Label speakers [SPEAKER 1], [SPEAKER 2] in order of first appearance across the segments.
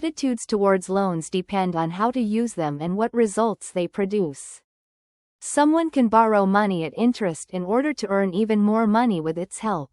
[SPEAKER 1] Attitudes towards loans depend on how to use them and what results they produce. Someone can borrow money at interest in order to earn even more money with its help.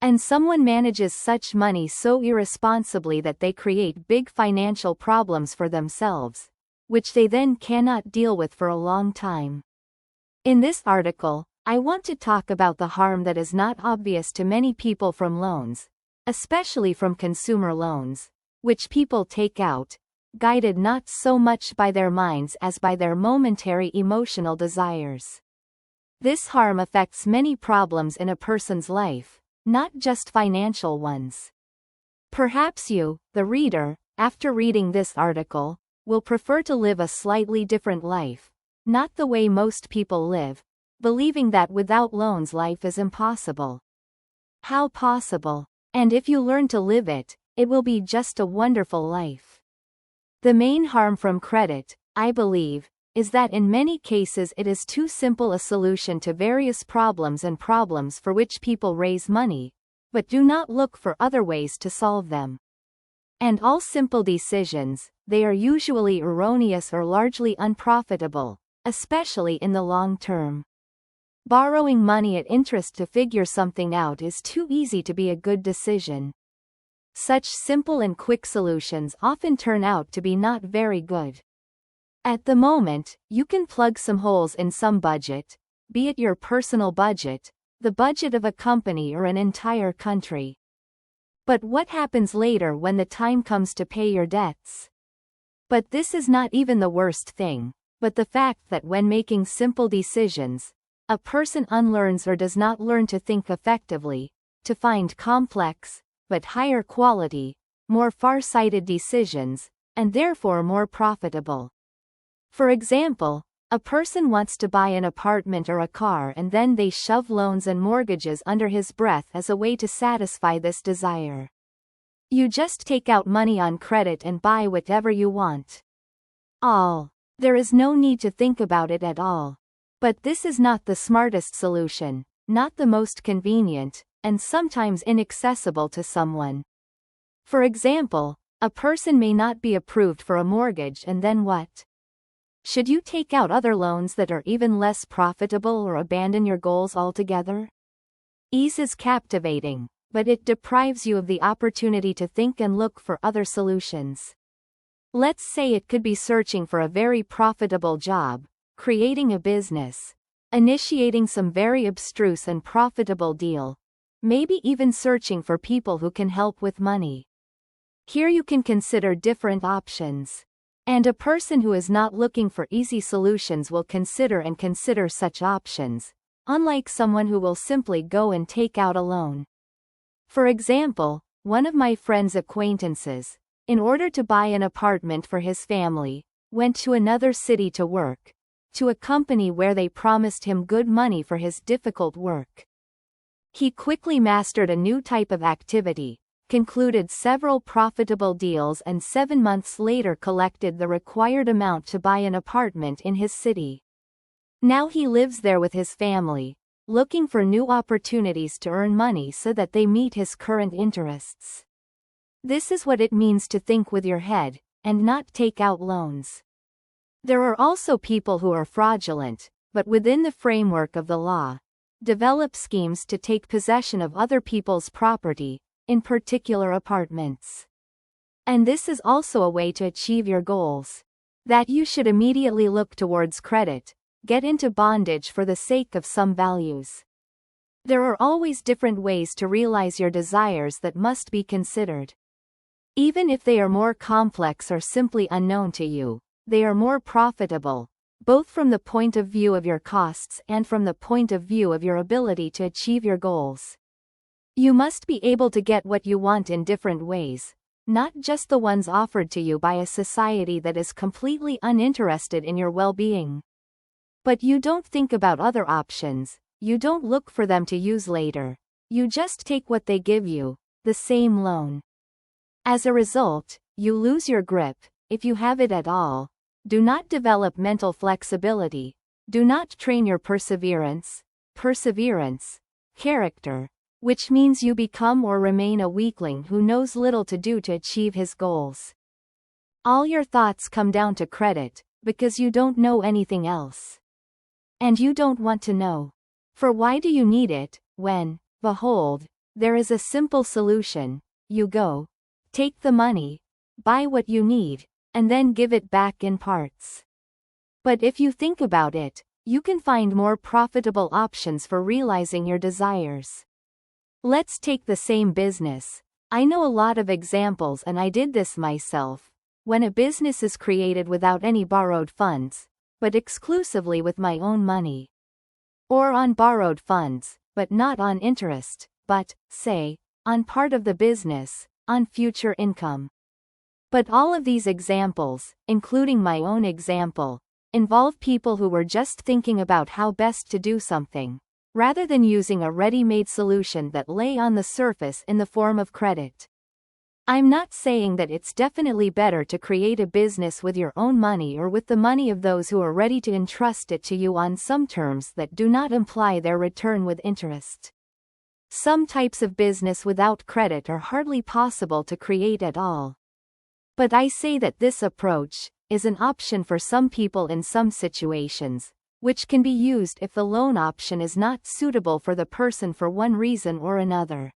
[SPEAKER 1] And someone manages such money so irresponsibly that they create big financial problems for themselves, which they then cannot deal with for a long time. In this article, I want to talk about the harm that is not obvious to many people from loans, especially from consumer loans, which people take out, guided not so much by their minds as by their momentary emotional desires. This harm affects many problems in a person's life, not just financial ones. Perhaps you, the reader, after reading this article, will prefer to live a slightly different life, not the way most people live, believing that without loans life is impossible. How possible? And if you learn to live it, it will be just a wonderful life. The main harm from credit, I believe, is that in many cases it is too simple a solution to various problems and problems for which people raise money, but do not look for other ways to solve them. And all simple decisions, they are usually erroneous or largely unprofitable, especially in the long term. Borrowing money at interest to figure something out is too easy to be a good decision. Such simple and quick solutions often turn out to be not very good. At the moment, you can plug some holes in some budget, be it your personal budget, the budget of a company or an entire country. But what happens later when the time comes to pay your debts? But this is not even the worst thing, but the fact that when making simple decisions, a person unlearns or does not learn to think effectively, to find complex, but higher quality, more far-sighted decisions, and therefore more profitable. For example, a person wants to buy an apartment or a car and then they shove loans and mortgages under his breath as a way to satisfy this desire. You just take out money on credit and buy whatever you want. There is no need to think about it at all. But this is not the smartest solution, not the most convenient, and sometimes inaccessible to someone. For example, a person may not be approved for a mortgage and then what? Should you take out other loans that are even less profitable or abandon your goals altogether? Ease is captivating, but it deprives you of the opportunity to think and look for other solutions. Let's say it could be searching for a very profitable job, creating a business, initiating some very abstruse and profitable deal, maybe even searching for people who can help with money. Here you can consider different options. And a person who is not looking for easy solutions will consider such options, unlike someone who will simply go and take out a loan. For example, one of my friend's acquaintances, in order to buy an apartment for his family, went to another city to work, to a company where they promised him good money for his difficult work. He quickly mastered a new type of activity, concluded several profitable deals and 7 months later collected the required amount to buy an apartment in his city. Now he lives there with his family, looking for new opportunities to earn money so that they meet his current interests. This is what it means to think with your head, and not take out loans. There are also people who are fraudulent, but within the framework of the law, develop schemes to take possession of other people's property, in particular apartments. And this is also a way to achieve your goals. That you should immediately look towards credit, get into bondage for the sake of some values. There are always different ways to realize your desires that must be considered. Even if they are more complex or simply unknown to you, they are more profitable, both from the point of view of your costs and from the point of view of your ability to achieve your goals. You must be able to get what you want in different ways, not just the ones offered to you by a society that is completely uninterested in your well-being. But you don't think about other options, you don't look for them to use later, you just take what they give you, the same loan. As a result, you lose your grip, if you have it at all. Do not develop mental flexibility, do not train your perseverance, character, which means you become or remain a weakling who knows little to do to achieve his goals. All your thoughts come down to credit, because you don't know anything else. And you don't want to know. For why do you need it, when, behold, there is a simple solution? You go, take the money, buy what you need, and then give it back in parts. But if you think about it, you can find more profitable options for realizing your desires. Let's take the same business. I know a lot of examples, and I did this myself. When a business is created without any borrowed funds, but exclusively with my own money. Or on borrowed funds, but not on interest, but, say, on part of the business, on future income. But all of these examples, including my own example, involve people who were just thinking about how best to do something, rather than using a ready-made solution that lay on the surface in the form of credit. I'm not saying that it's definitely better to create a business with your own money or with the money of those who are ready to entrust it to you on some terms that do not imply their return with interest. Some types of business without credit are hardly possible to create at all. But I say that this approach is an option for some people in some situations, which can be used if the loan option is not suitable for the person for one reason or another.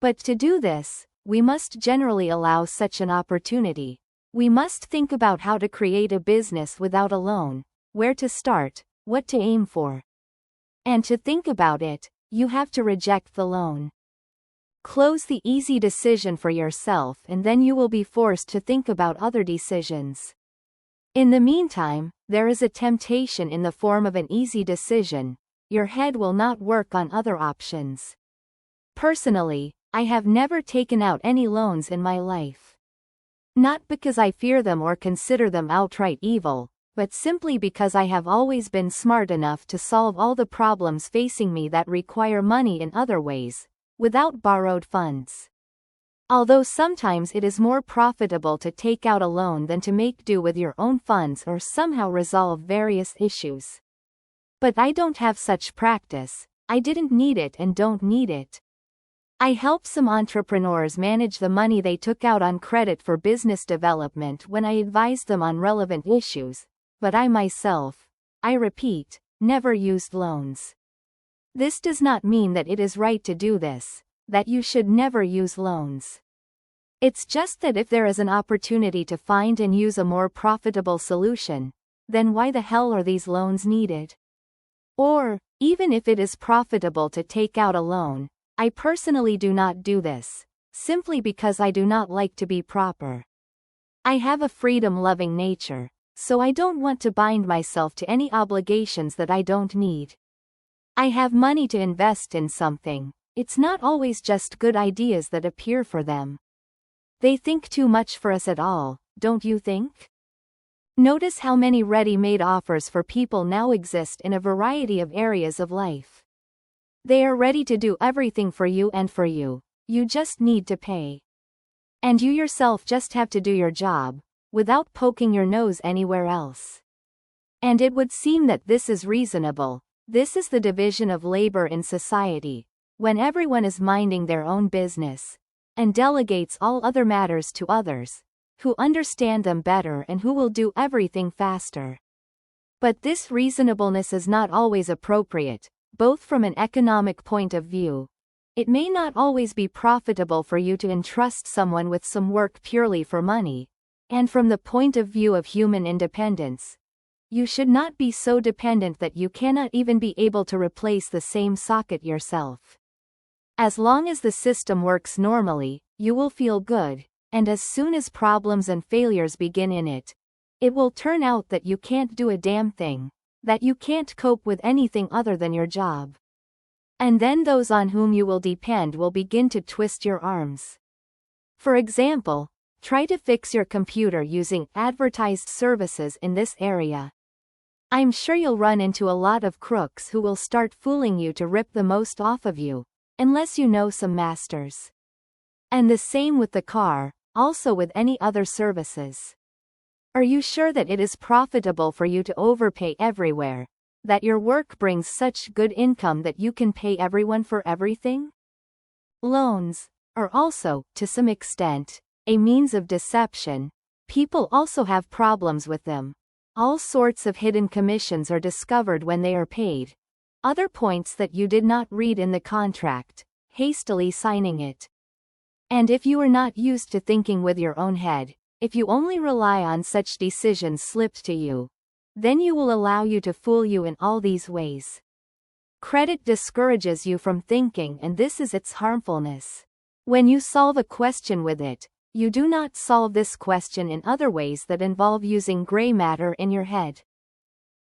[SPEAKER 1] But to do this, we must generally allow such an opportunity. We must think about how to create a business without a loan, where to start, what to aim for. And to think about it, you have to reject the loan. Close the easy decision for yourself, and then you will be forced to think about other decisions. In the meantime, there is a temptation in the form of an easy decision. Your head will not work on other options. Personally, I have never taken out any loans in my life. Not because I fear them or consider them outright evil, but simply because I have always been smart enough to solve all the problems facing me that require money in other ways, without borrowed funds. Although sometimes it is more profitable to take out a loan than to make do with your own funds or somehow resolve various issues. But I don't have such practice. I didn't need it and don't need it. I help some entrepreneurs manage the money they took out on credit for business development when I advised them on relevant issues, but I myself, I repeat, never used loans. This does not mean that it is right to do this, that you should never use loans. It's just that if there is an opportunity to find and use a more profitable solution, then why the hell are these loans needed? Or, even if it is profitable to take out a loan, I personally do not do this, simply because I do not like to be proper. I have a freedom-loving nature, so I don't want to bind myself to any obligations that I don't need. I have money to invest in something. It's not always just good ideas that appear for them. They think too much for us at all, don't you think? Notice how many ready-made offers for people now exist in a variety of areas of life. They are ready to do everything for you and for you. You just need to pay. And you yourself just have to do your job, without poking your nose anywhere else. And it would seem that this is reasonable. This is the division of labor in society, when everyone is minding their own business, and delegates all other matters to others, who understand them better and who will do everything faster. But this reasonableness is not always appropriate, both from an economic point of view. It may not always be profitable for you to entrust someone with some work purely for money, and from the point of view of human independence. You should not be so dependent that you cannot even be able to replace the same socket yourself. As long as the system works normally, you will feel good, and as soon as problems and failures begin in it, it will turn out that you can't do a damn thing, that you can't cope with anything other than your job. And then those on whom you will depend will begin to twist your arms. For example, try to fix your computer using advertised services in this area. I'm sure you'll run into a lot of crooks who will start fooling you to rip the most off of you, unless you know some masters. And the same with the car, also with any other services. Are you sure that it is profitable for you to overpay everywhere, that your work brings such good income that you can pay everyone for everything? Loans are also, to some extent, a means of deception, People also have problems with them. All sorts of hidden commissions are discovered when they are paid. Other points that you did not read in the contract, hastily signing it. And if you are not used to thinking with your own head, if you only rely on such decisions slipped to you, then you will allow you to fool you in all these ways. Credit discourages you from thinking, and this is its harmfulness. When you solve a question with it, you do not solve this question in other ways that involve using gray matter in your head.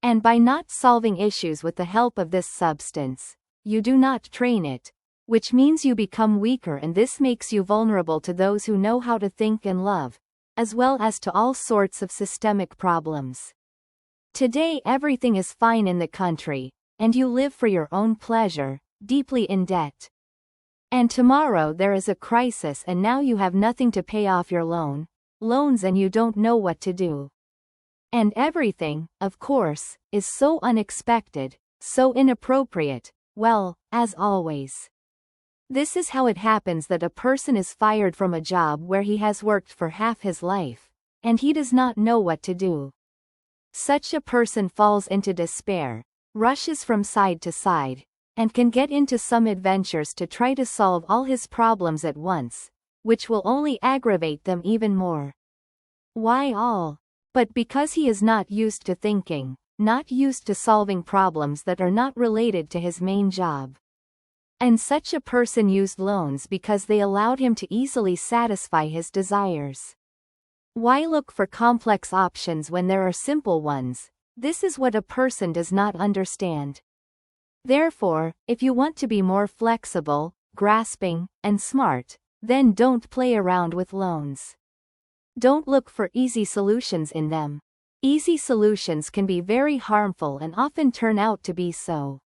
[SPEAKER 1] And by not solving issues with the help of this substance, you do not train it, which means you become weaker, and this makes you vulnerable to those who know how to think and love, as well as to all sorts of systemic problems. Today everything is fine in the country, and you live for your own pleasure, deeply in debt. And tomorrow there is a crisis, and now you have nothing to pay off your loans, and you don't know what to do. And everything, of course, is so unexpected, so inappropriate, well, as always. This is how it happens that a person is fired from a job where he has worked for half his life, and he does not know what to do. Such a person falls into despair, rushes from side to side, and can get into some adventures to try to solve all his problems at once, which will only aggravate them even more. Why all? But because he is not used to thinking, not used to solving problems that are not related to his main job. And such a person used loans because they allowed him to easily satisfy his desires. Why look for complex options when there are simple ones? This is what a person does not understand. Therefore, if you want to be more flexible, grasping, and smart, then don't play around with loans. Don't look for easy solutions in them. Easy solutions can be very harmful and often turn out to be so.